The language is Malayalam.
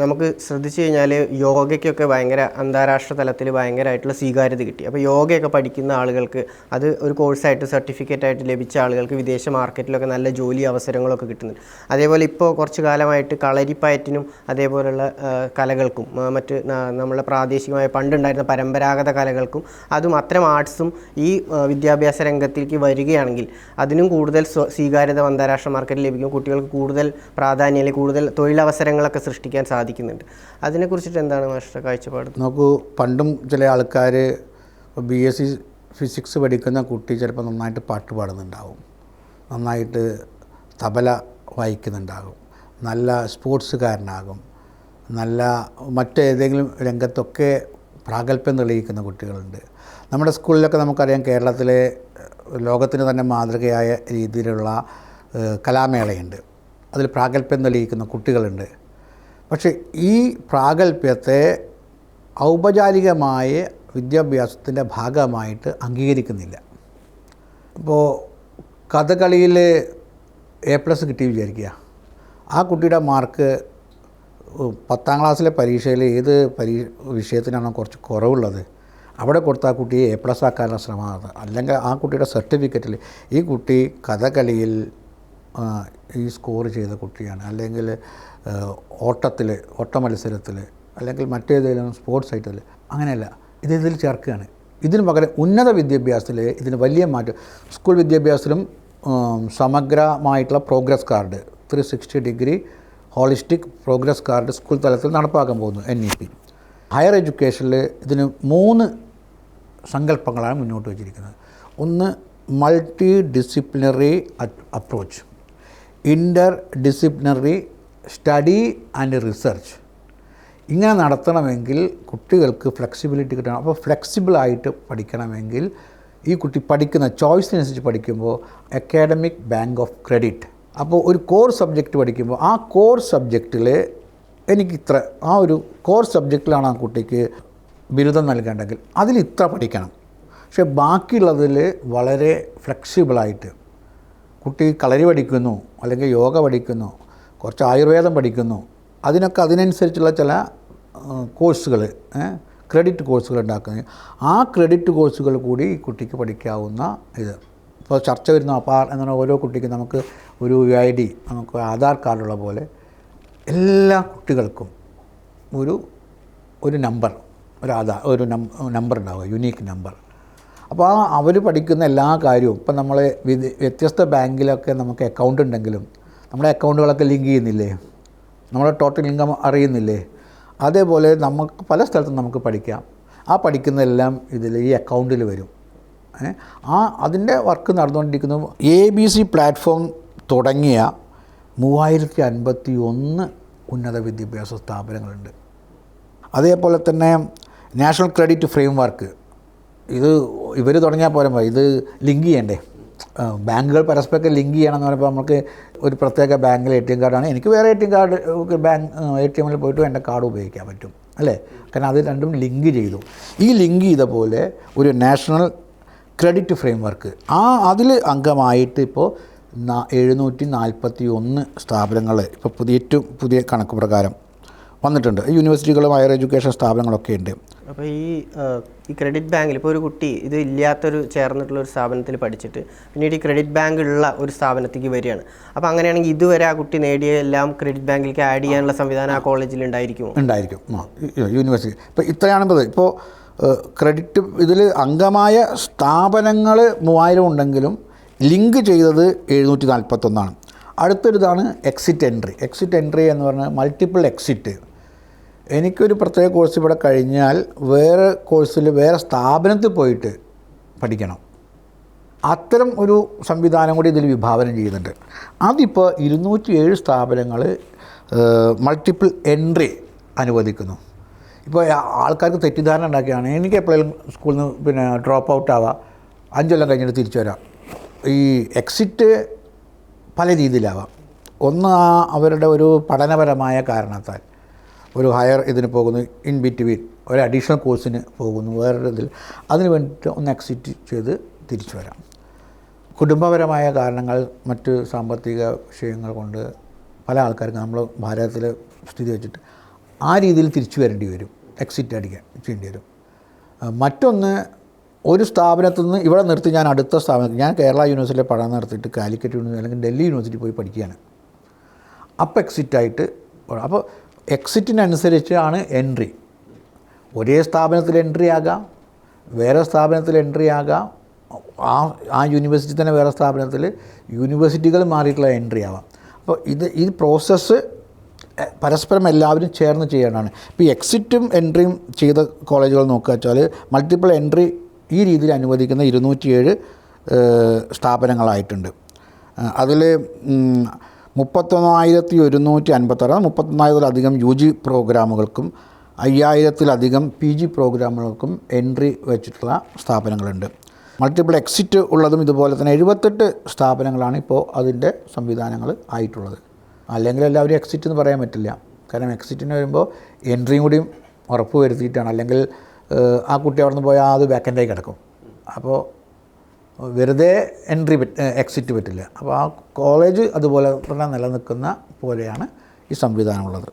നമുക്ക് ശ്രദ്ധിച്ചു കഴിഞ്ഞാൽ യോഗയ്ക്കൊക്കെ ഭയങ്കര അന്താരാഷ്ട്ര തലത്തിൽ ഭയങ്കരമായിട്ടുള്ള സ്വീകാര്യത കിട്ടി. അപ്പോൾ യോഗയൊക്കെ പഠിക്കുന്ന ആളുകൾക്ക് അത് ഒരു കോഴ്സായിട്ട് സർട്ടിഫിക്കറ്റായിട്ട് ലഭിച്ച ആളുകൾക്ക് വിദേശ മാർക്കറ്റിലൊക്കെ നല്ല ജോലി അവസരങ്ങളൊക്കെ കിട്ടുന്നുണ്ട്. അതേപോലെ ഇപ്പോൾ കുറച്ച് കാലമായിട്ട് കളരിപ്പയറ്റിനും അതേപോലെയുള്ള കലകൾക്കും മറ്റ് നമ്മളെ പ്രാദേശികമായ പണ്ടുണ്ടായിരുന്ന പരമ്പരാഗത കലകൾക്കും അതും അത്തരം ആർട്സും ഈ വിദ്യാഭ്യാസ രംഗത്തേക്ക് വരികയാണെങ്കിൽ അതിനും കൂടുതൽ സ്വീകാര്യത അന്താരാഷ്ട്ര മാർക്കറ്റിൽ ലഭിക്കും. കുട്ടികൾക്ക് കൂടുതൽ പ്രാധാന്യം അല്ലെങ്കിൽ കൂടുതൽ തൊഴിലവസരങ്ങളൊക്കെ സൃഷ്ടിക്കാൻ സാധിക്കും. അതിനെക്കുറിച്ചിട്ട് എന്താണ് മാസ്റ്റർ കാഴ്ചപ്പാട്? നോക്കൂ, പണ്ടും ചില ആൾക്കാർ BSc ഫിസിക്സ് പഠിക്കുന്ന കുട്ടി ചിലപ്പോൾ നന്നായിട്ട് പാട്ട് പാടുന്നുണ്ടാവും, നന്നായിട്ട് തബല വായിക്കുന്നുണ്ടാകും, നല്ല സ്പോർട്സുകാരനാകും, നല്ല മറ്റേതെങ്കിലും രംഗത്തൊക്കെ പ്രാഗൽഭ്യം തെളിയിക്കുന്ന കുട്ടികളുണ്ട്. നമ്മുടെ സ്കൂളിലൊക്കെ നമുക്കറിയാം, കേരളത്തിലെ ലോകത്തിന് തന്നെ മാതൃകയായ രീതിയിലുള്ള കലാമേളയുണ്ട്. അതിൽ പ്രാഗൽഭ്യം തെളിയിക്കുന്ന കുട്ടികളുണ്ട്. പക്ഷേ ഈ പ്രാഗൽഭ്യത്തെ ഔപചാരികമായ വിദ്യാഭ്യാസത്തിൻ്റെ ഭാഗമായിട്ട് അംഗീകരിക്കുന്നില്ല. ഇപ്പോൾ കഥകളിയിൽ A+ കിട്ടി വിചാരിക്കുക, ആ കുട്ടിയുടെ മാർക്ക് 10ാം ക്ലാസ്സിലെ പരീക്ഷയിൽ ഏത് വിഷയത്തിനാണോ കുറച്ച് കുറവുള്ളത് അവിടെ കൊടുത്ത ആ കുട്ടിയെ A+ ആക്കാനുള്ള ശ്രമമാണ്. അല്ലെങ്കിൽ ആ കുട്ടിയുടെ സർട്ടിഫിക്കറ്റിൽ ഈ കുട്ടി കഥകളിയിൽ ഈ സ്കോർ ചെയ്ത കുട്ടിയാണ്, അല്ലെങ്കിൽ ഓട്ട മത്സരത്തിൽ, അല്ലെങ്കിൽ മറ്റേതെങ്കിലും സ്പോർട്സ് ഐറ്റത്തിൽ, അങ്ങനെയല്ല. ഇതിൽ ചേർക്കുകയാണ്. ഇതിന് പകരം ഉന്നത വിദ്യാഭ്യാസത്തിൽ ഇതിന് വലിയ മാറ്റം. സ്കൂൾ വിദ്യാഭ്യാസത്തിലും സമഗ്രമായിട്ടുള്ള progress card 360 degree holistic progress card school തലത്തിൽ നടപ്പാക്കാൻ പോകുന്നു, NEP. ഹയർ എഡ്യൂക്കേഷനിൽ ഇതിന് 3 സങ്കല്പങ്ങളാണ് മുന്നോട്ട് വച്ചിരിക്കുന്നത്. ഒന്ന്, multi disciplinary approach, inter disciplinary study and research. ഇങ്ങനെ നടത്തണമെങ്കിൽ കുട്ടികൾക്ക് ഫ്ലെക്സിബിലിറ്റി കിട്ടണം. അപ്പോൾ ഫ്ലെക്സിബിളായിട്ട് പഠിക്കണമെങ്കിൽ ഈ കുട്ടി പഠിക്കുന്ന ചോയ്സിനനുസരിച്ച് പഠിക്കുമ്പോൾ അക്കാഡമിക് ബാങ്ക് ഓഫ് ക്രെഡിറ്റ്. അപ്പോൾ ഒരു കോർ സബ്ജക്റ്റ് പഠിക്കുമ്പോൾ ആ കോർ സബ്ജക്റ്റിൽ ആ ഒരു കോർ സബ്ജക്റ്റിലാണ് ആ കുട്ടിക്ക് ബിരുദം നൽകേണ്ടെങ്കിൽ അതിൽ ഇത്ര പഠിക്കണം. പക്ഷേ ബാക്കിയുള്ളതിൽ വളരെ ഫ്ലെക്സിബിളായിട്ട് കുട്ടി കളരി പഠിക്കുന്നു, അല്ലെങ്കിൽ യോഗ പഠിക്കുന്നു, കുറച്ച് ആയുർവേദം പഠിക്കുന്നു, അതിനനുസരിച്ചുള്ള ചില കോഴ്സുകൾ, ക്രെഡിറ്റ് കോഴ്സുകൾ ഉണ്ടാക്കുന്നത്. ആ ക്രെഡിറ്റ് കോഴ്സുകൾ കൂടി ഈ കുട്ടിക്ക് പഠിക്കാവുന്ന ഇത്. ഇപ്പോൾ ചർച്ച വരുന്ന അപാർ എന്നാണ് ഓരോ കുട്ടിക്കും നമുക്ക് ഒരു UID, നമുക്ക് ആധാർ കാർഡുള്ള പോലെ എല്ലാ കുട്ടികൾക്കും ഒരു നമ്പർ, ഒരു നമ്പർ ഉണ്ടാവുക, യുണീക്ക് നമ്പർ. അപ്പോൾ അവർ പഠിക്കുന്ന എല്ലാ കാര്യവും, ഇപ്പം നമ്മൾ വ്യത്യസ്ത ബാങ്കിലൊക്കെ നമുക്ക് അക്കൗണ്ട് ഉണ്ടെങ്കിലും നമ്മുടെ അക്കൗണ്ടുകളൊക്കെ ലിങ്ക് ചെയ്യുന്നില്ലേ, നമ്മുടെ ടോട്ടൽ ഇൻകം അറിയുന്നില്ലേ, അതേപോലെ നമുക്ക് പല സ്ഥലത്തും നമുക്ക് പഠിക്കാം. ആ പഠിക്കുന്നതെല്ലാം ഈ അക്കൗണ്ടിൽ വരും. അതിൻ്റെ വർക്ക് നടന്നുകൊണ്ടിരിക്കുന്നു. ABC പ്ലാറ്റ്ഫോം തുടങ്ങിയ 3051 ഉന്നത വിദ്യാഭ്യാസ സ്ഥാപനങ്ങളുണ്ട്. അതേപോലെ തന്നെ നാഷണൽ ക്രെഡിറ്റ് ഫ്രെയിം വർക്ക്, ഇവർ തുടങ്ങിയാൽ പോരാ, ഇത് ലിങ്ക് ചെയ്യണ്ടേ. ബാങ്കുകൾ പരസ്പരം ലിങ്ക് ചെയ്യണമെന്ന് പറയുമ്പോൾ നമുക്ക് ഒരു പ്രത്യേക ബാങ്കിലെ ATM കാർഡാണ്, എനിക്ക് വേറെ ATM കാർഡ് ATMൽ പോയിട്ട് എൻ്റെ കാർഡ് ഉപയോഗിക്കാൻ പറ്റും, അല്ലേ? കാരണം അത് രണ്ടും ലിങ്ക് ചെയ്തു. ഈ ലിങ്ക് ചെയ്ത പോലെ ഒരു നാഷണൽ ക്രെഡിറ്റ് ഫ്രെയിം വർക്ക്, അതിൽ അംഗമായിട്ട് ഇപ്പോൾ 741 സ്ഥാപനങ്ങൾ ഇപ്പോൾ ഏറ്റവും പുതിയ കണക്ക് പ്രകാരം വന്നിട്ടുണ്ട്. യൂണിവേഴ്സിറ്റികളും ഹയർ എഡ്യൂക്കേഷൻ സ്ഥാപനങ്ങളൊക്കെ ഉണ്ട്. അപ്പോൾ ഈ ക്രെഡിറ്റ് ബാങ്കിൽ ഇപ്പോൾ ഒരു കുട്ടി ഇത് ഇല്ലാത്തൊരു ചേർന്നിട്ടുള്ളൊരു സ്ഥാപനത്തിൽ പഠിച്ചിട്ട് പിന്നീട് ഈ ക്രെഡിറ്റ് ബാങ്ക് ഉള്ള ഒരു സ്ഥാപനത്തേക്ക് വരികയാണ്. അപ്പോൾ അങ്ങനെയാണെങ്കിൽ ഇതുവരെ ആ കുട്ടി നേടിയ എല്ലാം ക്രെഡിറ്റ് ബാങ്കിലേക്ക് ആഡ് ചെയ്യാനുള്ള സംവിധാനം ആ കോളേജിൽ ഉണ്ടായിരിക്കും. യൂണിവേഴ്സിറ്റി ഇപ്പോൾ ഇത്രയാണെന്നത്. ഇപ്പോൾ ക്രെഡിറ്റ് ഇതിൽ അംഗമായ സ്ഥാപനങ്ങൾ 3000 ഉണ്ടെങ്കിലും ലിങ്ക് ചെയ്തത് 741. അടുത്തൊരിതാണ് എക്സിറ്റ് എൻട്രി എന്ന് പറഞ്ഞാൽ മൾട്ടിപ്പിൾ എക്സിറ്റ്. എനിക്കൊരു പ്രത്യേക കോഴ്സ് ഇവിടെ കഴിഞ്ഞാൽ വേറെ കോഴ്സിൽ വേറെ സ്ഥാപനത്തിൽ പോയിട്ട് പഠിക്കണം. അത്തരം ഒരു സംവിധാനം കൂടി ഇതിൽ വിഭാവനം ചെയ്യുന്നുണ്ട്. അതിപ്പോൾ 207 സ്ഥാപനങ്ങൾ മൾട്ടിപ്പിൾ എൻട്രി അനുവദിക്കുന്നു. ഇപ്പോൾ ആൾക്കാർക്ക് തെറ്റിദ്ധാരണ ഉണ്ടാക്കിയാണ്, എനിക്ക് എപ്പോഴെങ്കിലും സ്കൂളിൽ നിന്ന് ഡ്രോപ്പ് ഔട്ട് ആവാം, 5 കൊല്ലം കഴിഞ്ഞിട്ട് തിരിച്ചു വരാം. ഈ എക്സിറ്റ് പല രീതിയിലാവാം. ഒന്ന്, അവരുടെ ഒരു പഠനപരമായ കാരണത്താൽ ഒരു ഹയർ ഇതിന് പോകുന്നു, ഇൻ ബിറ്റ്വീൻ ഒരു അഡീഷണൽ കോഴ്സിന് പോകുന്നു, വേറൊരു ഇതിൽ അതിന് വേണ്ടിയിട്ട് ഒന്ന് എക്സിറ്റ് ചെയ്ത് തിരിച്ചു വരാം. കുടുംബപരമായ കാരണങ്ങൾ, മറ്റ് സാമ്പത്തിക വിഷയങ്ങൾ കൊണ്ട് പല ആൾക്കാർക്കും നമ്മൾ ഭാരതത്തിൽ സ്ഥിതി വെച്ചിട്ട് ആ രീതിയിൽ തിരിച്ചു വരേണ്ടി വരും, എക്സിറ്റ് അടിക്കാൻ ചെയ്യേണ്ടി വരും. മറ്റൊന്ന്, ഒരു സ്ഥാപനത്തിൽ നിന്ന് ഇവിടെ നിർത്തി ഞാൻ അടുത്ത സ്ഥാപനത്തിൽ, ഞാൻ കേരള യൂണിവേഴ്സിറ്റിയിലെ പഠനം നടത്തിയിട്ട് കാലിക്കറ്റ് യൂണിവേഴ്സിറ്റി അല്ലെങ്കിൽ ഡൽഹി യൂണിവേഴ്സിറ്റി പോയി പഠിക്കുകയാണ്. അപ്പോൾ എക്സിറ്റായിട്ട്, അപ്പോൾ എക്സിറ്റിനനുസരിച്ചാണ് എൻട്രി. ഒരേ സ്ഥാപനത്തിൽ എൻട്രി ആകാം, വേറെ സ്ഥാപനത്തിൽ എൻട്രി ആകാം, ആ യൂണിവേഴ്സിറ്റി തന്നെ വേറെ സ്ഥാപനത്തിൽ, യൂണിവേഴ്സിറ്റികൾ മാറിയിട്ടുള്ള എൻട്രി ആവാം. അപ്പോൾ ഈ പ്രോസസ്സ് പരസ്പരം എല്ലാവരും ചേർന്ന് ചെയ്യേണ്ടതാണ്. ഇപ്പോൾ ഈ എക്സിറ്റും എൻട്രിയും ചെയ്ത കോളേജുകൾ നോക്കുക വെച്ചാൽ മൾട്ടിപ്പിൾ എൻട്രി ഈ രീതിയിൽ അനുവദിക്കുന്ന 207 സ്ഥാപനങ്ങളായിട്ടുണ്ട്. അതിൽ 31,156, 31,000-ലധികം UG പ്രോഗ്രാമുകൾക്കും 5,000-ലധികം PG പ്രോഗ്രാമുകൾക്കും എൻട്രി വെച്ചിട്ടുള്ള സ്ഥാപനങ്ങളുണ്ട്. മൾട്ടിപ്പിൾ എക്സിറ്റ് ഉള്ളതും ഇതുപോലെ തന്നെ 78 സ്ഥാപനങ്ങളാണ് ഇപ്പോൾ അതിൻ്റെ സംവിധാനങ്ങൾ ആയിട്ടുള്ളത്. അല്ലെങ്കിൽ എല്ലാവരും എക്സിറ്റ് എന്ന് പറയാൻ പറ്റില്ല. കാരണം എക്സിറ്റിന് വരുമ്പോൾ എൻട്രിയും കൂടിയും ഉറപ്പ് വരുത്തിയിട്ടാണ്. അല്ലെങ്കിൽ ആ കുട്ടി അവിടെ നിന്ന് പോയാൽ അത് വേക്കൻ്റായി കിടക്കും. അപ്പോൾ വെറുതെ എക്സിറ്റ് പറ്റില്ല. അപ്പോൾ ആ കോളേജ് അതുപോലെ തന്നെ നിലനിൽക്കുന്ന പോലെയാണ് ഈ സംവിധാനമുള്ളത്.